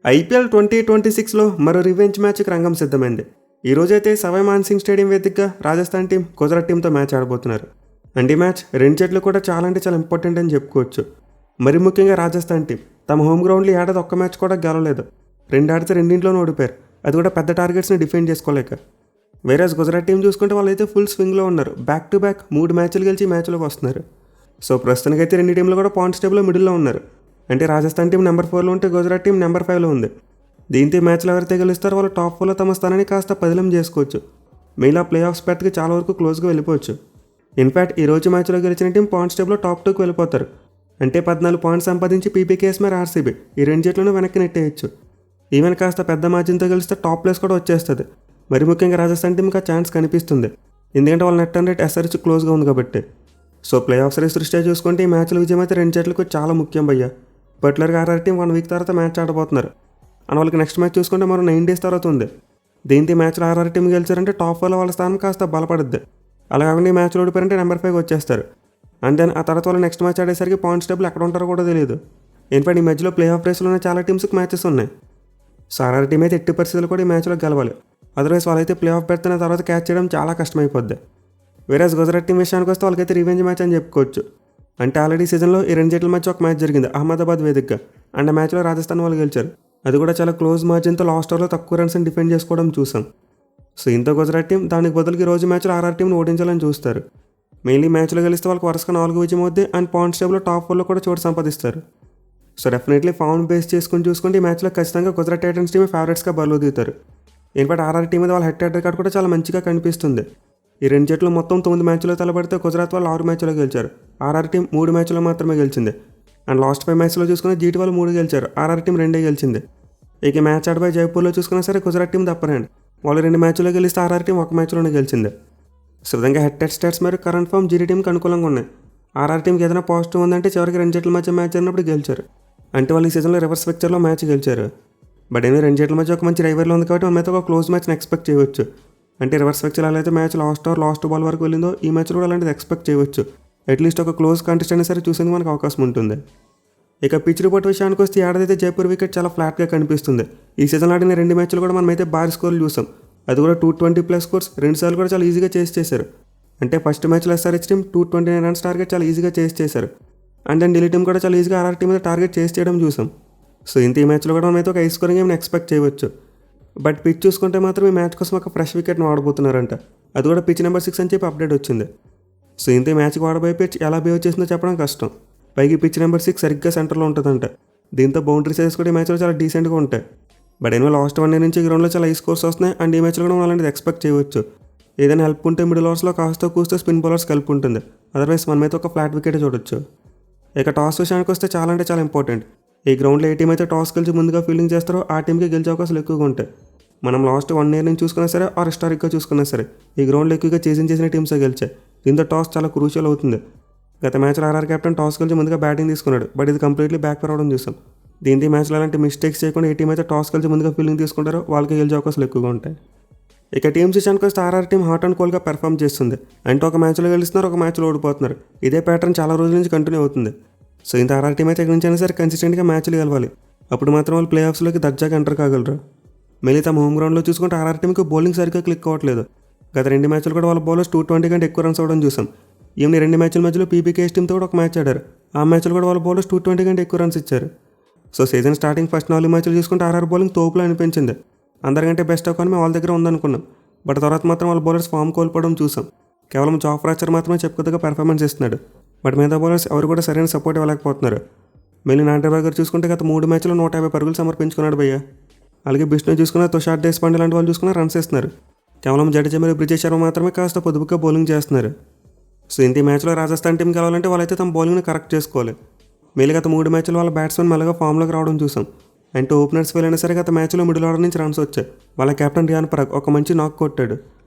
IPL 2026లో మరో revenge మ్యాచ్కి రంగం సిద్ధమైంది. ఈ రోజైతే సవాయ్ మాన్సింగ్ స్టేడియం వేదికగా రాజస్థాన్ టీం గుజరాత్ టీంతో మ్యాచ్ ఆడబోతున్నారు. అండ్ ఈ మ్యాచ్ రెండు జట్లు కూడా చాలా అంటే చాలా ఇంపార్టెంట్ అని చెప్పుకోవచ్చు. మరి ముఖ్యంగా రాజస్థాన్ టీం తమ హోమ్ గ్రౌండ్లో ఏడాది ఒక్క మ్యాచ్ కూడా గెలవలేదు. రెండు ఆడితే రెండింటిలోనూ ఓడిపోయారు, అది కూడా పెద్ద టార్గెట్స్ని డిఫెండ్ చేసుకోలేక. వేరేస్ గుజరాత్ టీం చూసుకుంటే వాళ్ళైతే ఫుల్ స్వింగ్లో ఉన్నారు. బ్యాక్ టు బ్యాక్ 3 మ్యాచ్లు గెలిచి మ్యాచ్లోకి వస్తున్నారు. సో ప్రస్తుతానికైతే రెండు టీంలు కూడా పాయింట్స్ టేబుల్లో మిడిల్లో ఉన్నారు. అంటే రాజస్థాన్ టీం నెంబర్ 4లో ఉంటే గుజరాత్ టీం నెంబర్ 5లో ఉంది. దీంతో మ్యాచ్లో ఎవరైతే గెలుస్తారో వాళ్ళు టాప్ 4లో తమ స్థానాన్ని కాస్త పదిలం చేసుకోవచ్చు. మిగిలిన ప్లే ఆఫ్స్ బెర్త్కి చాలా వరకు క్లోజ్గా వెళ్ళిపోవచ్చు. ఇన్ఫ్యాక్ట్ ఈ రోజు మ్యాచ్లో గెలిచిన టీం పాయింట్స్ టేబుల్లో టాప్ 2కి వెళ్ళిపోతారు. అంటే 14 పాయింట్స్ సంపాదించి పీపీకేఎస్ మరి ఆర్సీబీ ఈ రెండు జట్లను వెనక్కి నెట్టేయచ్చు. ఈవెన్ కాస్త పెద్ద మార్జిన్తో గెలిస్తే టాప్ ప్లేస్ కూడా వచ్చేస్తుంది. మరి ముఖ్యంగా రాజస్థాన్ టీంకి ఆ ఛాన్స్ కనిపిస్తుంది, ఎందుకంటే వాళ్ళ నెట్ రన్ రేట్ ఎస్ఆర్హెచ్ క్లోజ్గా ఉంది కాబట్టి. సో ప్లే ఆఫ్స్ రేస్ దృష్ట్యా చూసుకుంటే ఈ మ్యాచ్లో విజయం అయితే రెండు జట్లకు చాలా ముఖ్యం భయ్యా. పర్టికులర్గా ఆర్ఆర్ టీం 1 వీక్ తర్వాత మ్యాచ్ ఆడబోతున్నారు. అండ్ వాళ్ళకి నెక్స్ట్ మ్యాచ్ చూసుకుంటే మరో 9 డేస్ తర్వాత ఉంది. దీంతో ఈ మ్యాచ్లో ఆర్ఆర్ టీం గెలిచారంటే టాప్ 4లో వాళ్ళ స్థానం కాస్త బలపడుద్ది. అలా కాకుండా ఈ మ్యాచ్లో ఓడిపోయారంటే నెంబర్ 5 వచ్చేస్తారు. అండ్ దెన్ ఆ తర్వాత వాళ్ళు నెక్స్ట్ మ్యాచ్ ఆడేసరికి పాయింట్స్ టేబుల్ ఎక్కడ ఉంటారో కూడా తెలియదు. ఇన్ఫాక్ట్ ఈ మధ్యలో ప్లే ఆఫ్ రేస్లోనే చాలా టీమ్స్కి మ్యాచెస్ ఉన్నాయి. సో ఆర్ఆర్ టీం అయితే ఎట్టి పరిస్థితులు కూడా ఈ మ్యాచ్లో గెలవాలి. అదర్వైజ్ వాళ్ళైతే ప్లే ఆఫ్ పెడుతున్న తర్వాత క్యాచ్ చేయడం చాలా కష్టమైపోద్ది. వేరేస్ గుజరాత్ టీం విషయానికి వస్తే వాళ్ళకైతే రివెంజ్ మ్యాచ్ అని చెప్పుకోవచ్చు. అంటే ఆల్రెడీ సీజన్లో ఈ రెండు జట్ల మధ్య ఒక మ్యాచ్ జరిగింది అహ్మదాబాద్ వేదికగా. అండ్ ఆ మ్యాచ్లో రాజస్థాన్ వాళ్ళు గెలిచారు. అది కూడా చాలా క్లోజ్ మార్జిన్తో లాస్ట్ ఓవర్లో తక్కువ రన్స్ని డిఫెండ్ చేసుకోవడం చూసాం. సో ఇంత గుజరాత్ టీం దానికి బదులుకి ఈ రోజు మ్యాచ్లో ఆర్ఆర్ టీంని ఓడించాలని చూస్తారు. మెయిన్లీ మ్యాచ్లో గెలిస్తే వాళ్ళకి వరుసగా 4 విజయం అవుద్ది అండ్ పాయింట్స్ టేబుల్లో టాప్ 4లో కూడా చోటు సంపాదిస్తారు. సో డెఫినెట్లీ ఫామ్ బేస్ చేసుకుని చూసుకుంటే ఈ మ్యాచ్లో ఖచ్చితంగా గుజరాత్ టైటన్స్ టీమే ఫేవరెట్స్గా బరిలో దిగుతారు. ఇన్ఫాక్ట్ ఆర్ఆర్ టీం మీద వాళ్ళ హెడ్ రికార్డ్ కూడా చాలా మంచిగా కనిపిస్తుంది. ఈ రెండు జట్లు మొత్తం 9 మ్యాచ్లో తలబడితే గుజరాత్ వాళ్ళు 6 మ్యాచ్లో గెలిచారు. ఆర్ఆర్ టీం 3 మ్యాచ్లో మాత్రమే గెలిచింది. అండ్ లాస్ట్ 5 మ్యాచ్లో చూసుకున్న జీటీ వాళ్ళు 3 గెలిచారు, ఆర్ఆర్ టీం 2 గెలిచింది. ఇక మ్యాచ్ ఆడబోయే జైపూర్లో చూసుకున్నా సరే గుజరాత్ టీం అప్పర్ హ్యాండ్, వాళ్ళు 2 మ్యాచ్లో గెలిస్తే ఆర్ఆర్ టీం 1 మ్యాచ్లోనే గెలిచింది. సో విధంగా హెడ్ స్టాట్స్ మరియు కరెంట్ ఫామ్ జీటీ టీంకి అనుకూలంగా ఉన్నాయి. ఆర్ఆర్ టీంకి ఏదైనా పాజిటివ్ ఉందంటే చివరికి రెండు జట్ల మధ్య మ్యాచ్ జరిగినప్పుడు గెలిచారు. అంటే వాళ్ళు ఈ సీజన్లో రివర్స్ పిక్చర్లో మ్యాచ్ గెలిచారు. బట్ ఏమీ రెండు జట్ల మధ్య ఒక మంచి రైవర్లో ఉంది కాబట్టి మన మీద ఒక క్లోజ్ మ్యాచ్ని ఎక్స్పెక్ట్ చేయవచ్చు. అంటే రివర్స్ పిక్చర్ అలా అయితే మ్యాచ్ లాస్ట్ బాల్ వరకు వెళ్ళిందో ఈ మ్యాచ్లో కూడా అలాంటిది ఎక్స్పెక్ట్ చేయవచ్చు. అట్లీస్ట్ ఒక క్లోజ్ కాంటెస్ట్ అయినా సరే చూసేందుకు మనకు అవకాశం ఉంటుంది. ఇక పిచ్ రిపోర్ట్ విషయానికి వస్తే ఏడాదైతే జైపూర్ వికెట్ చాలా ఫ్లాట్గా కనిపిస్తుంది. ఈ సీజన్ ఆడిన 2 మ్యాచ్లు కూడా మనమైతే భారీ స్కోర్లు చూసాం. అది కూడా 220+ స్కోర్స్ 2 సార్లు కూడా చాలా ఈజీగా చేశారు. అంటే ఫస్ట్ మ్యాచ్లో ఎస్ఆర్హెచ్ టీం 229 రన్స్ టార్గెట్ చాలా ఈజీగా చేశారు. అండ్ దెన్ ఢిల్లీ టీం కూడా చాలా ఈజీగా ఆర్ఆర్ టీం మీద టార్గెట్ చేయడం చూసాం. సో ఇంత ఈ మ్యాచ్లో కూడా మనమైతే ఒక హై స్కోరింగ్ గేమ్ని ఎక్స్పెక్ట్ చేయవచ్చు. బట్ పిచ్ చూసుకుంటే మాత్రం ఈ మ్యాచ్ కోసం ఒక ఫ్రెష్ వికెట్ని వాడబోతున్నారంట. అది కూడా పిచ్ నెంబర్ 6 అని చెప్పి అప్డేట్ వచ్చింది. సో ఇంత ఈ మ్యాచ్కి వాడబోయే పిచ్ ఎలా బిహేవ్ చేసిందో చెప్పడం కష్టం. పైకి పిచ్ నెంబర్ 6 సరిగ్గా సెంటర్లో ఉంటుందంట. దీంతో బౌండరీ సైజెస్ కూడా ఈ మ్యాచ్లో చాలా డీసెంట్గా ఉంటాయి. బట్ ఎనివే లాస్ట్ 1 ఇయర్ నుంచి ఈ గ్రౌండ్లో చాలా హై స్కోర్స్ వస్తున్నాయి. అండ్ ఈ మ్యాచ్లో కూడా అలాంటిది ఎక్స్పెక్ట్ చేయవచ్చు. ఏదైనా హెల్ప్ ఉంటే మిడిల్ ఓవర్స్లో కాస్త కూస్తే స్పిన్ బౌలర్స్ హెల్ప్ ఉంటుంది. అదర్వైజ్ మనమైతే ఒక ఫ్లాట్ వికెట్ చూడొచ్చు. ఇక టాస్ విషయానికి వస్తే చాలా అంటే చాలా ఇంపార్టెంట్. ఈ గ్రౌండ్లో ఏ టీం అయితే టాస్ గెలిచి ముందుగా ఫీల్డింగ్ చేస్తారో ఆ టీంకి గెలిచే అవకాశాలు ఎక్కువగా ఉంటాయి. మనం లాస్ట్ 1 ఇయర్ నుంచి చూసుకున్నా సరే ఆర్ హిస్టారిక్గా చూసుకున్నా సరే ఈ గ్రౌండ్లో ఎక్కువగా చేసిన టీమ్సే గెలిచాయి. దీంతో టాస్ చాలా క్రూషియల్ అవుతుంది. గత మ్యాచ్లో ఆర్ఆర్ కెప్టెన్ టాస్ గెలిచి ముందుగా బ్యాటింగ్ తీసుకున్నాడు, బట్ ఇది కంప్లీట్లీ బ్యాక్ రావడం చూసాం. దీంతో ఈ మ్యాచ్లో అలాంటి మిస్టేక్స్ చేయకుండా ఏ టీం అయితే టాస్ గెలిచి ముందుగా ఫీల్డింగ్ తీసుకుంటారో వాళ్ళకి గెలిచే అవకాశాలు ఎక్కువగా ఉంటాయి. ఇక టీమ్స్ విషయానికి వస్తే ఆర్ఆర్ టీం హాట్ అండ్ కోల్గా పెర్ఫామ్ చేస్తుంది. అంటే ఒక మ్యాచ్లో గెలుస్తున్నారు, ఒక మ్యాచ్లో ఓడిపోతున్నారు. ఇదే ప్యాటర్న్ చాలా రోజుల నుంచి కంటిన్యూ అవుతుంది. సో ఇంత ఆర్ఆర్ టీం అయితే ఎక్కడి నుంచి అయినా సరే కన్సిస్టెంట్గా మ్యాచ్లు గెలవాలి. అప్పుడు మాత్రం వాళ్ళు ప్లే ఆఫ్స్లోకి దర్జాగా ఎంటర్ కాగలరు. మళ్ళీ తమ హోమ్ గ్రౌండ్లో చూసుకుంటే ఆర్ఆర్ టీంకి బౌలింగ్ సరిగ్గా క్లిక్ అవ్వట్లేదు. గత 2 మ్యాచ్లు కూడా వాళ్ళ బౌలర్స్ 220 కంటే ఎక్కువ రన్స్ అవ్వడం చూసాం. ఈవెన్ 2 మ్యాచ్ల మధ్యలో పీపీకేఎస్ టీంతో కూడా ఒక మ్యాచ్ ఆడారు. ఆ మ్యాచ్లో కూడా వాళ్ళ బౌలర్స్ 220 కంటే ఎక్కువ రన్స్ ఇచ్చారు. సో సీజన్ స్టార్టింగ్ ఫస్ట్ 4 మ్యాచ్లు చూసుకుంటే ఆర్ఆర్ బౌలింగ్ తోపులో అనిపించింది. అందరికంటే బెస్ట్ ఎకానమీ వాళ్ళ దగ్గర ఉందనుకున్నాం. బట్ తర్వాత మాత్రం వాళ్ళ బౌలర్స్ ఫామ్ కోల్పోవడం చూసాం. కేవలం జాఫ్రా ఆర్చర్ మాత్రమే చెప్పుకోదగ్గ పెర్ఫార్మెన్స్ ఇస్తున్నాడు. బట్ మిగతా బౌలర్స్ ఎవరు కూడా సరైన సపోర్ట్ ఇవ్వలేకపోతున్నారు. మెయిన్ నాంటర్బర్గర్ చూసుకుంటే గత 3 మ్యాచ్లో 150 పరుగులు సమర్పించుకున్నాడు భయ్య. అలాగే బిష్ణు చూసుకున్న తుషార్ దేశపాండే లాంటి వాళ్ళు చూసుకున్న రన్స్ ఇస్తున్నారు. కేవలం జడేజా మరియు బ్రిజేష్ శర్మ మాత్రమే కాస్త పొదుపుగా బౌలింగ్ చేస్తున్నారు. సో ఇంత మ్యాచ్లో రాజస్థాన్ టీం గెలవాలంటే వాళ్ళైతే తమ బౌలింగ్ని కరెక్ట్ చేసుకోవాలి. మెయిన్ గత 3 మ్యాచ్లు వాళ్ళ బ్యాట్స్మెన్ మెల్లగా ఫామ్లోకి రావడం చూసాం. అంటే ఓపెనర్స్ వెళ్ళినా సరే గత మ్యాచ్లో మిడిల్ ఆర్డర్ నుంచి రన్స్ వచ్చాయి. వాళ్ళ కెప్టెన్ రియాన్ పరాగ్ ఒక మంచి నాక్ కొట్టాడు.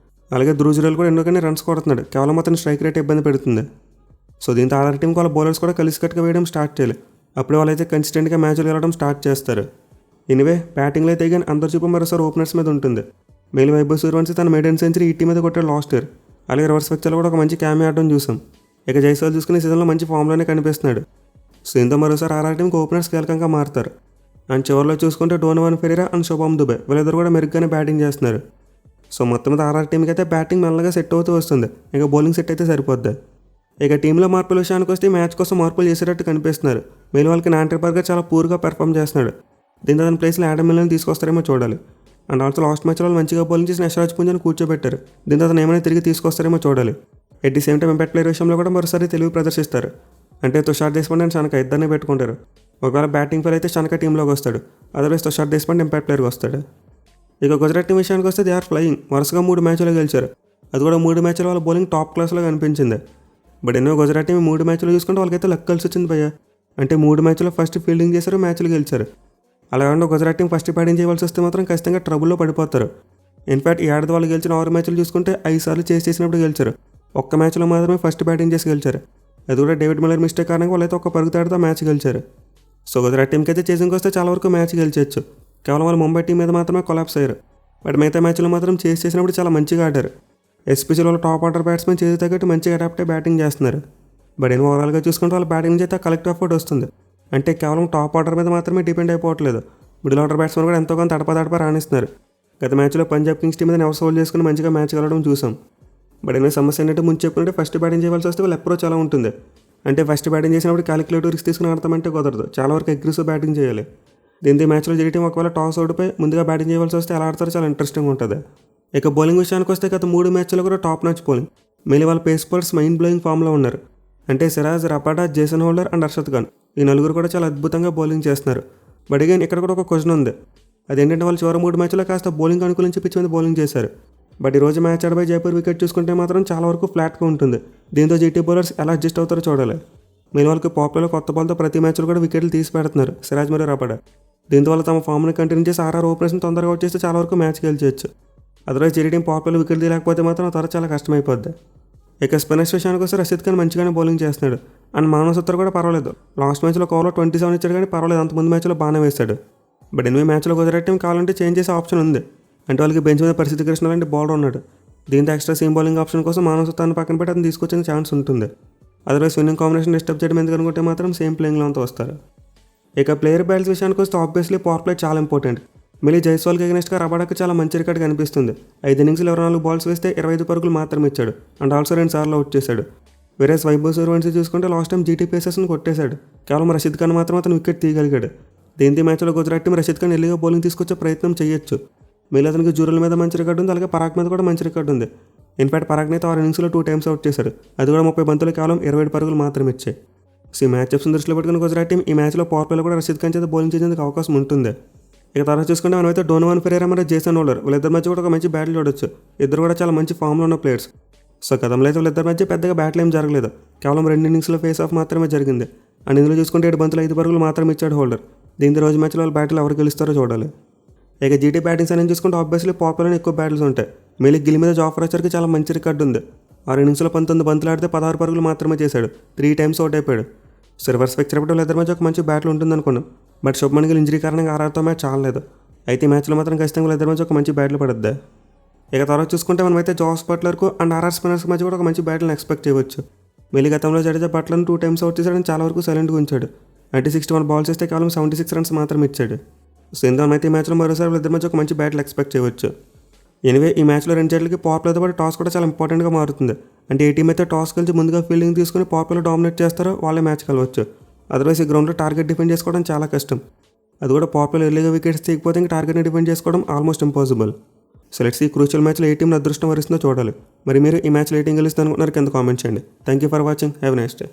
అలాగే ధ్రువ్ జురేల్ కూడా ఎందుకని రన్స్ కొడుతున్నాడు. కేవలం అతని స్ట్రైక్ రేట్ ఇబ్బంది పెడుతుంది. సో దీంతో ఆర్ఆర్ టీంకి వాళ్ళ బౌలర్స్ కూడా కలిసికట్టుగా వేయడం స్టార్ట్ చేయాలి. అప్పుడే వాళ్ళైతే కన్సిస్టెంట్గా మ్యాచ్లు గెలవడం స్టార్ట్ చేస్తారు. ఎనివే బ్యాటింగ్లో అయితే కానీ అందరి చూపు మరోసారి ఓపెనర్స్ మీద ఉంటుంది. మెయిన్ వైభవ్ సూర్యవంశీ తన మెయిడెన్ సెంచరీ ఈ టీం మీద కొట్టాడు లాస్ట్ ఇయర్. అలాగే రివర్స్ పిక్చర్లో కూడా ఒక మంచి క్యామీ ఆడడం చూసాం. ఇక జైస్వాల్ చూసుకునే సీజన్లో మంచి ఫామ్లోనే కనిపిస్తున్నాడు. సో ఇంత మరోసారి ఆర్ఆర్ టీంకి ఓపెనర్స్ కీలకంగా మారుతారు. అండ్ చివరిలో చూసుకుంటే Donovan Ferreira and Shubham Dube వీళ్ళిద్దరు కూడా మెరుగ్గానే బ్యాటింగ్ చేస్తున్నారు. సో మొత్తం మీద ఆర్ఆర్ టీంకి అయితే బ్యాటింగ్ మెల్లగా సెట్ అవుతూ వస్తుంది. ఇక బౌలింగ్ సెట్ అయితే సరిపోద్ది. ఇక టీంలో మార్పుల విషయానికి వస్తే మ్యాచ్ కోసం మార్పులు చేసేటట్టు కనిపిస్తున్నారు. మెయిన్ వాళ్ళకి నాంటర్ బర్గర్ చాలా పూర్గా పెర్ఫామ్ చేస్తున్నాడు. దీంతో అతని ప్లేస్లో యాడమ్ మిల్లర్ని తీసుకొస్తారేమో చూడాలి. అండ్ ఆల్సో లాస్ట్ మ్యాచ్లో మంచిగా బౌలింగ్ చేసి యశ్రాజ్ పుంజాని కూర్చోబెట్టారు. దీంతో అతను ఏమైనా తిరిగి తీసుకొస్తారేమో చూడాలి. At the same time impact player విషయంలో కూడా మరోసారి తెలివి ప్రదర్శిస్తారు. అంటే తుషార్ దేశపాండే అండ్ షనక ఇద్దరినే పెట్టుకుంటారు. ఒకవేళ బ్యాటింగ్ ఫెయిల్ అయితే షనక టీంలోకి వస్తాడు. అదర్వైజ్ తుషార్ దేశపాండే ఇంపాక్ట్ ప్లేయర్కి వస్తాడు. ఇక గుజరాత్ టీం విషయానికి వస్తే దే ఆర్ ఫ్లయింగ్. వరుసగా 3 మ్యాచ్లు గెలిచారు. అది కూడా 3 మ్యాచ్ల వాళ్ళ బౌలింగ్ టాప్ క్లాస్లో కనిపించింది. బట్ ఎన్నో గుజరాత్ టీం 3 మ్యాచ్లు చూసుకుంటే వాళ్ళకైతే లక్ కలిసి వచ్చింది భయ్య. అంటే 3 మ్యాచ్లో ఫస్ట్ ఫీల్డింగ్ చేశారు, మ్యాచ్లు గెలిచారు. అలా కాకుండా గుజరాత్ టీం ఫస్ట్ బ్యాటింగ్ చేయవలసి వస్తే మాత్రం ఖచ్చితంగా ట్రబుల్లో పడిపోతారు. ఇన్ఫాక్ట్ ఈ ఏడాది వాళ్ళు గెలిచిన 6 మ్యాచ్లు చూసుకుంటే 5 సార్లు చేసినప్పుడు గెలిచారు. ఒక్క మ్యాచ్లో మాత్రమే ఫస్ట్ బ్యాటింగ్ చేసి గెలిచారు. అది కూడా డేవిడ్ మిల్లర్ మిస్టేక్ కారణంగా వాళ్ళైతే ఒక పరుగు తేడాతో మ్యాచ్ గెలిచారు. సో గుజరాత్ టీంకి అయితే చేసింగ్కి వస్తే చాలా వరకు మ్యాచ్ గెలిచవచ్చు. కేవలం వాళ్ళు ముంబై టీం మీద మాత్రమే కొలాప్స్ అయ్యారు. బట్ మిగతా మ్యాచ్లో మాత్రం చేసినప్పుడు చాలా మంచిగా ఆడారు. ఎస్పెషల్ వాళ్ళ టాప్ ఆర్డర్ బ్యాట్స్మెన్ చేసి తగ్గట్టు మంచిగా అడాప్ట్ బ్యాటింగ్ చేస్తున్నారు. బట్ నేను ఓవరాల్గా చూసుకుంటే వాళ్ళ బ్యాటింగ్ నుంచి అయితే కలెక్టివ్ ఎఫర్ట్ వస్తుంది. అంటే కేవలం టాప్ ఆర్డర్ మీద మాత్రమే డిపెండ్ అయిపోవట్లేదు. మిడిల్ ఆర్డర్ బ్యాట్స్మెన్ కూడా ఎంతో కొంత తడప రాణిస్తున్నారు. గత మ్యాచ్లో పంజాబ్ కింగ్స్ టీం మీద నెవర్ సోల్డ్ చేసుకుని మంచిగా మ్యాచ్ గెలవడం చూసాం. బట్ ఏమైనా సమస్య ఏంటంటే ముందు చెప్పుకుంటే ఫస్ట్ బ్యాటింగ్ చేయవలసి వస్తే వాళ్ళ అప్రోచ్ అలా ఉంటుంది. అంటే ఫస్ట్ బ్యాటింగ్ చేసినప్పుడు క్యాలిక్యులేటివ్ రిస్క్ తీసుకుని ఆడతామంటే కుదరదు. చాలా వరకు అగ్రెసివ్ బ్యాటింగ్ చేయాలి. దీంతో ఈ మ్యాచ్లో జీ టీం ఒకవేళ టాస్ ఓడిపోయి ముందుగా బ్యాటింగ్ చేయవలసి వస్తే ఎలా ఆడతారో చాలా ఇంట్రెస్టింగ్ ఉంటుంది. ఇక బౌలింగ్ విషయానికి వస్తే గత 3 మ్యాచ్లో కూడా టాప్ మ్యాచ్ బౌలింగ్. మళ్ళీ వాళ్ళ పేస్ బౌలర్స్ మైండ్ బ్లోయింగ్ ఫామ్లో ఉన్నారు. అంటే Siraj, Rabada, Jason holder and Harshad Khan ఈ నలుగురు కూడా చాలా అద్భుతంగా బౌలింగ్ చేస్తున్నారు. బట్ అగైన్ ఇక్కడ కూడా ఒక క్వశ్చన్ ఉంది. అదేంటంటే వాళ్ళు చివరి 3 మ్యాచ్లో కాస్త బౌలింగ్ అనుకూలించి పిచ్ మీద బౌలింగ్ చేశారు. బట్ ఈరోజు మ్యాచ్ ఆడబై జైపూర్ వికెట్ చూసుకుంటే మాత్రం చాలా వరకు ఫ్లాట్గా ఉంటుంది. దీంతో జీటీ బౌలర్స్ ఎలా అడ్జస్ట్ అవుతారో చూడాలి. మెయిన్ వాళ్ళకి పాపులర్లో కొత్త బాల్తో ప్రతి మ్యాచ్లో కూడా వికెట్లు తీసి పెడుతున్నారు సిరాజ్ మరియు రబాడా. దీంతో వాళ్ళు తమ ఫామ్ని కంటిన్యూ చేసి ఆర్ఆర్ ఓపెనర్స్ని తొందరగా వచ్చేస్తే చాలా వరకు మ్యాచ్ గెలిచవచ్చు. Otherwise GT team popular wicket తీయలేకపోతే మాత్రం త్వర చాలా కష్టమైపోద్ది. ఇక స్పిన్నర్స్ విషయానికి వస్తే రషీద్ ఖాన్ మంచిగానే బౌలింగ్ చేస్తున్నాడు. అండ్ మానవ్ సత్తర్ కూడా పర్వాలేదు. లాస్ట్ మ్యాచ్లో ఓవర్లో 27 ఇచ్చాడు కానీ పర్వాలేదు, అంతకుముందు మ్యాచ్లో బాగానే వేశాడు. బట్ 8 మ్యాచ్లో గుజరాత్ టీం కావాలంటే చేంజ్ చేసే ఆప్షన్ ఉంది. అంటే వాళ్ళకి బెంచ్ మీద పరిస్థితి కృష్ణ లాంటి బౌలర్ ఉన్నాడు. దీంతో ఎక్స్ట్రా సీమ్ బౌలింగ్ ఆప్షన్ కోసం మానవ్ సత్తాన్ని పక్కన పెట్టి అతను తీసుకొచ్చిన ఛాన్స్ ఉంటుంది. అదర్వైజ్ స్విన్నింగ్ కాంబినేషన్ డిస్టర్బ్ చేయడం ఎందుకు అనుకుంటే మాత్రం సేమ్ ప్లేయింగ్లో అంతా వస్తారు. ఇక ప్లేయర్ బ్యాట్స్ విషయానికి వస్తే ఆబ్వియస్లీ పవర్ ప్లే చాలా ఇంపార్టెంట్. మళ్ళీ జైస్వాల్కి అగెన్స్ట్గా రబాడాకి చాలా మంచి రికార్డ్ కనిపిస్తుంది. 5 ఇన్నింగ్స్లో 24 బాల్స్ వేస్తే 25 పరుగులు మాత్రమే ఇచ్చాడు. అండ్ ఆల్సో 2 సార్లు అవుట్ చేశాడు. వేరే వైభవ్ సూర్యవంశీ చూసుకుంటే లాస్ట్ టైం జీటీ పేసర్స్ని కొట్టేశాడు. కేవలం రషీద్ ఖాన్ మాత్రం అతను వికెట్ తీయగలిగాడు. దీంతో మ్యాచ్లో గుజరాత్ టీం రషీద్ ఖాన్ ఎల్లిగా బౌలింగ్ తీసుకొచ్చే ప్రయత్నం చేయొచ్చు. మళ్ళీ అతనికి జూరల్ మీద మంచి రికార్డు ఉంది, అలాగే పరాగ్ మీద కూడా మంచి రికార్డు ఉంది. ఇన్ఫాక్ట్ పరాగ్ని అయితే 6 ఇన్నింగ్స్లో 2 టైమ్స్ అవుట్ చేశాడు. అది కూడా 30 బంతులు కేవలం 27 పరుగులు మాత్రమే ఇచ్చాయి. సో ఈ మ్యాచ్అప్స్ని దృష్టిలో పెట్టుకుని గుజరాత్ టీం ఈ మ్యాచ్లో పవర్ ప్లేలో కూడా రషీద్ ఖాన్ చేత బౌలింగ్ చేసేందుకు అవకాశం ఉంటుంది. ఇక తర్వాత చూసుకుంటే మనమైతే డోనోవన్ ఫెరీరా మరియు జేసన్ హోల్డర్ వీళ్ళిద్దరి మధ్య కూడా ఒక మంచి బ్యాటిల్ చూడొచ్చు. ఇద్దరు కూడా చాలా మంచి ఫామ్లో ఉన్న ప్లేయర్స్. సో గతంలో అయితే వీళ్ళిద్దరి మధ్య పెద్దగా బ్యాటిల్ ఏం జరగలేదు. కేవలం 2 ఇన్నింగ్స్లో ఫేస్ ఆఫ్ మాత్రమే జరిగింది. అండ్ ఇందులో చూసుకుంటే 7 బంతులు 5 పరుగులు మాత్రమే ఇచ్చాడు హోల్డర్. దీంతో రోజు మ్యాచ్లో వాళ్ళ బ్యాటిల్ ఎవరు గెలుస్తారో చూడాలి. ఇక జీటీ బ్యాటింగ్స్ అని చూసుకుంటే ఆబ్వియస్లీ పాపులర్లో ఎక్కువ బ్యాటిల్స్ ఉంటాయి. మళ్ళీ గిల్ మీద జాఫర్ ఆర్చర్కి చాలా మంచి రికార్డు ఉంది. 6 ఇన్నింగ్స్లో 19 బంతులు ఆడితే 16 పరుగులు మాత్రమే చేశాడు. 3 టైమ్స్ అవుట్ అయిపోయాడు. సో రివర్స్ పిక్చర్ అప్పుడు వీళ్ళిద్దరి మధ్య ఒక మంచి బ్యాటిల్ ఉంటుంది అనుకున్నాం. బట్ శుభ్మన్ గిల్ ఇంజరీ కారణంగా ఆర్ఆర్తో మ్యాచ్ చాలలేదు. అయితే ఈ మ్యాచ్లో మాత్రం ఖచ్చితంగా వీళ్ళిద్దరి మధ్య ఒక మంచి బ్యాటిల్ పడుద్ది. ఇక తర్వాత చూసుకుంటే మనమైతే జాస్ బట్లర్కు అండ్ ఆర్ఆర్ స్పిన్నర్స్ మధ్య కూడా ఒక మంచి బ్యాటిల్ని ఎక్స్పెక్ట్ చేయవచ్చు. మళ్ళీ గతంలో జడేజా బట్లర్ని 2 టైమ్స్ అవుట్ చేశాడని చాలా వరకు సైలెంట్గా ఉంచాడు. అంటే 61 బాల్స్ వేస్తే కేవలం 76 రన్స్ మాత్రం ఇచ్చాడు. సో ఇందులో అయితే ఈ మ్యాచ్లో మరోసారి వీళ్ళిద్దరి మధ్య ఒక మంచి బ్యాటిల్ ఎక్స్పెక్ట్ చేయవచ్చు. ఎనివే ఈ మ్యాచ్లో 2 జట్లకి పవర్ ప్లేతో పాటు టాస్ కూడా చాలా ఇంపార్టెంట్గా మారుతుంది. అంటే ఏ టీం అయితే టాస్ కలిసి ముందుగా ఫీల్డింగ్ తీసుకుని పవర్ ప్లేలో డామినేట్ చేస్తారో వాళ్ళే మ్యాచ్ కలవచ్చు. అదర్వైజ్ ఈ గ్రౌండ్లో టార్గెట్ డిఫెండ్ చేసుకోవడం చాలా కష్టం. అది కూడా పవర్ ప్లేలో ఎర్లీగా వికెట్స్ తీయకపోతే ఇంకా టార్గెట్ని డిఫెండ్ చేసుకోవడం ఆల్మోస్ట్ ఇంపాసిబుల్. సో లెట్స్ ఈ క్రూషియల్ మ్యాచ్లో ఏ టీం అదృష్టం వరిస్తుందో చూడాలి. మరి మీరు ఈ మ్యాచ్లో ఏ టీం గెలుస్తుంది అనుకుంటున్నారు కింద కామెంట్ చేయండి. Thank you for watching. Have a nice day.